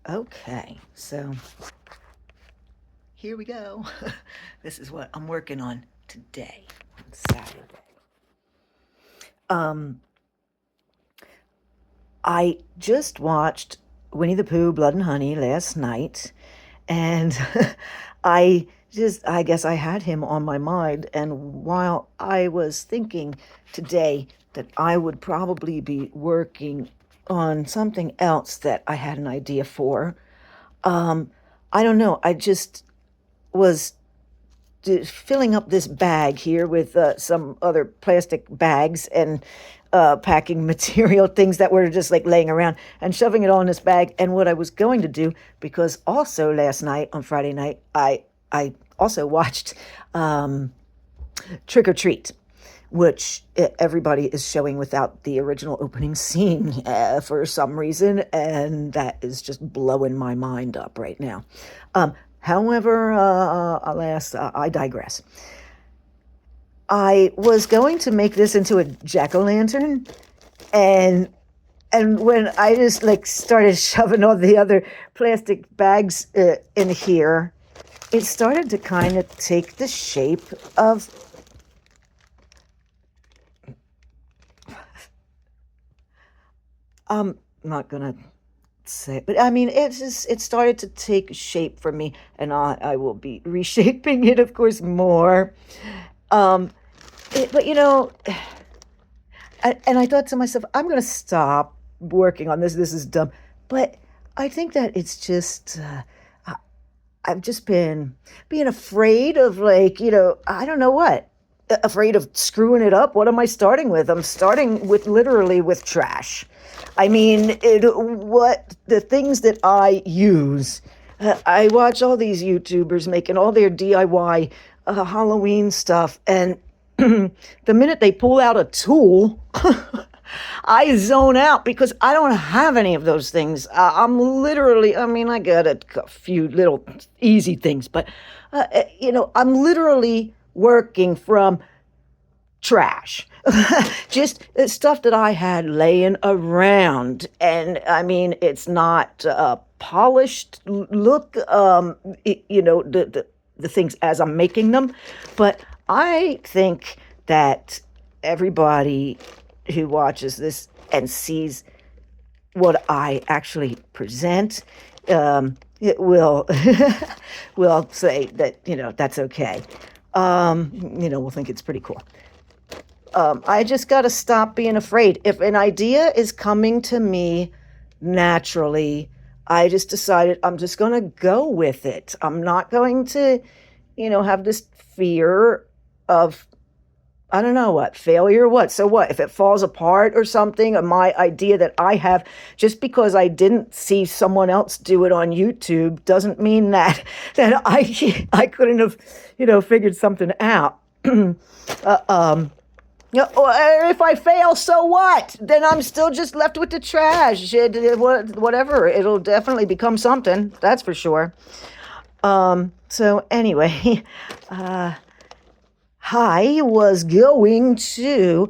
Okay, so here we go. This is what I'm working on today, on Saturday. Um, I just watched Winnie the Pooh, Blood and Honey last night, and I guess I had him on my mind. And while I was thinking today that I would probably be working on something else that I had an idea for, um, I don't know. I just was filling up this bag here with some other plastic bags and packing material things that were just like laying around and shoving it all in this bag. And what I was going to do, because also last night on Friday night, I also watched Trick or Treat, which everybody is showing without the original opening scene for some reason, and that is just blowing my mind up right now. However, alas, I digress. I was going to make this into a jack-o'-lantern, and when I just like started shoving all the other plastic bags in here, it started to kind of take the shape of. I'm not gonna say, but I mean, it started to take shape for me, and I will be reshaping it, of course, more. Um, but and I thought to myself, I'm gonna stop working on this. This is dumb, but I think that it's just. I've just been being afraid of, like, I don't know what. Afraid of screwing it up. What am I starting with? I'm starting with literally with trash. I mean, what the things that I use. I watch all these YouTubers making all their DIY Halloween stuff, and the minute they pull out a tool, I zone out because I don't have any of those things. I'm literally, I mean, I got a few little easy things, but, I'm literally working from trash. Just stuff that I had laying around. And I mean, it's not polished look, the things as I'm making them. But I think that everybody who watches this and sees what I actually present, it will will say that that's okay. We'll think it's pretty cool. I just got to stop being afraid. If an idea is coming to me naturally, I just decided I'm just going to go with it. I'm not going to, have this fear of, I don't know what, failure, what? So what? If it falls apart or something, or my idea that I have, just because I didn't see someone else do it on YouTube, doesn't mean that I couldn't have, figured something out. If I fail, so what? Then I'm still just left with the trash. Whatever. It'll definitely become something. That's for sure. So anyway, I was going to.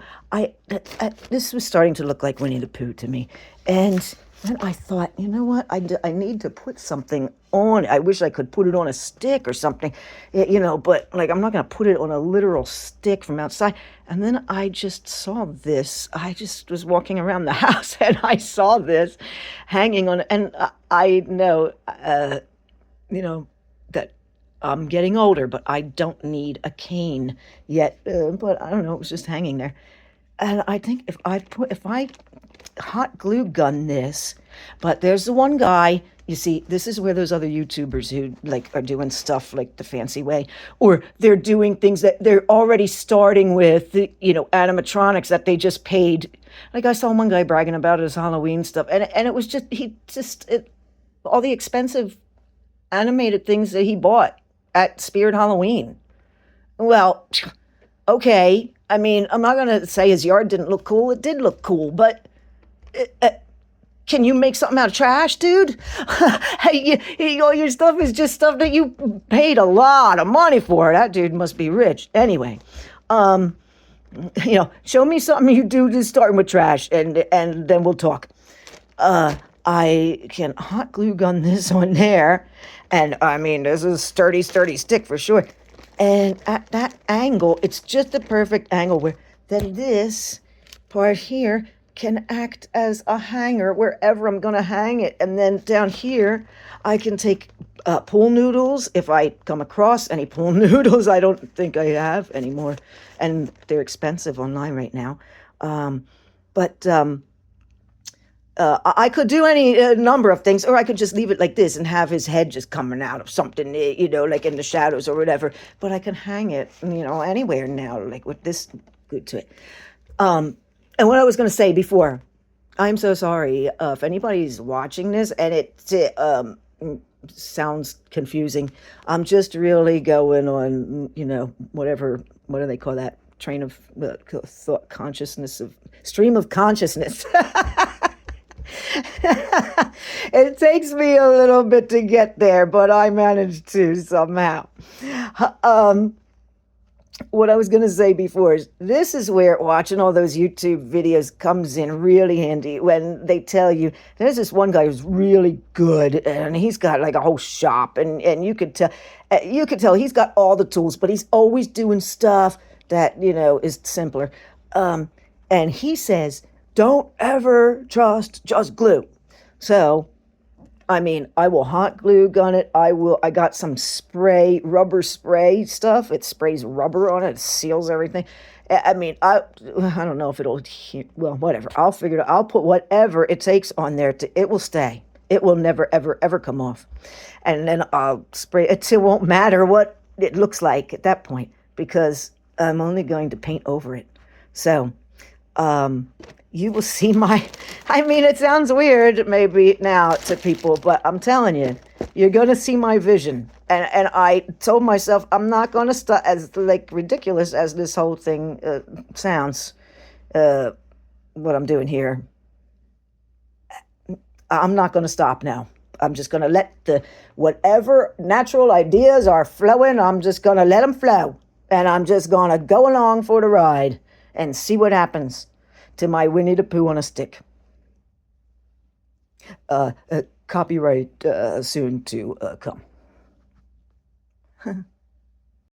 This was starting to look like Winnie the Pooh to me, and then I thought, you know what? I need to put something on. I wish I could put it on a stick or something, but like I'm not gonna put it on a literal stick from outside. And then I just saw this. I just was walking around the house and I saw this hanging on, and I know, that I'm getting older, but I don't need a cane yet. But I don't know, it was just hanging there. And I think if I hot glue gun this, but there's the one guy, you see, this is where those other YouTubers who like are doing stuff like the fancy way, or they're doing things that they're already starting with, animatronics that they just paid. Like I saw one guy bragging about his Halloween stuff, and it was just, all the expensive animated things that he bought at Spirit Halloween. Well, okay. I mean, I'm not going to say his yard didn't look cool. It did look cool, but can you make something out of trash, dude? Hey, all your stuff is just stuff that you paid a lot of money for. That dude must be rich. Anyway, show me something you do just starting with trash, and then we'll talk. I can hot glue gun this on there. And I mean, this is sturdy, sturdy stick for sure. And at that angle, it's just the perfect angle where then this part here can act as a hanger wherever I'm going to hang it. And then down here, I can take pool noodles if I come across any pool noodles. I don't think I have anymore. And they're expensive online right now. But I could do any number of things, or I could just leave it like this and have his head just coming out of something, like in the shadows or whatever. But I can hang it, anywhere now, like with this good to it. And what I was going to say before, I'm so sorry if anybody's watching this and it sounds confusing. I'm just really going on, whatever, what do they call that? Train of thought, consciousness, of stream of consciousness. It takes me a little bit to get there, but I managed to somehow. What I was going to say before is this is where watching all those YouTube videos comes in really handy when they tell you there's this one guy who's really good and he's got like a whole shop and you could tell he's got all the tools, but he's always doing stuff that is simpler. And he says, don't ever trust just glue. So I mean, I will hot glue gun it. I got some rubber spray stuff. It sprays rubber on it. It seals everything. I mean, I don't know if it'll, well, whatever. I'll figure it out. I'll put whatever it takes on there. It will stay. It will never, ever, ever come off. And then I'll spray it. It won't matter what it looks like at that point because I'm only going to paint over it. So, you will see I mean, it sounds weird maybe now to people, but I'm telling you, you're going to see my vision. And I told myself I'm not going to stop, as like ridiculous as this whole thing sounds, what I'm doing here. I'm not going to stop now. I'm just going to let whatever natural ideas are flowing, I'm just going to let them flow. And I'm just going to go along for the ride and see what happens to my Winnie the Pooh on a stick. Copyright soon to come.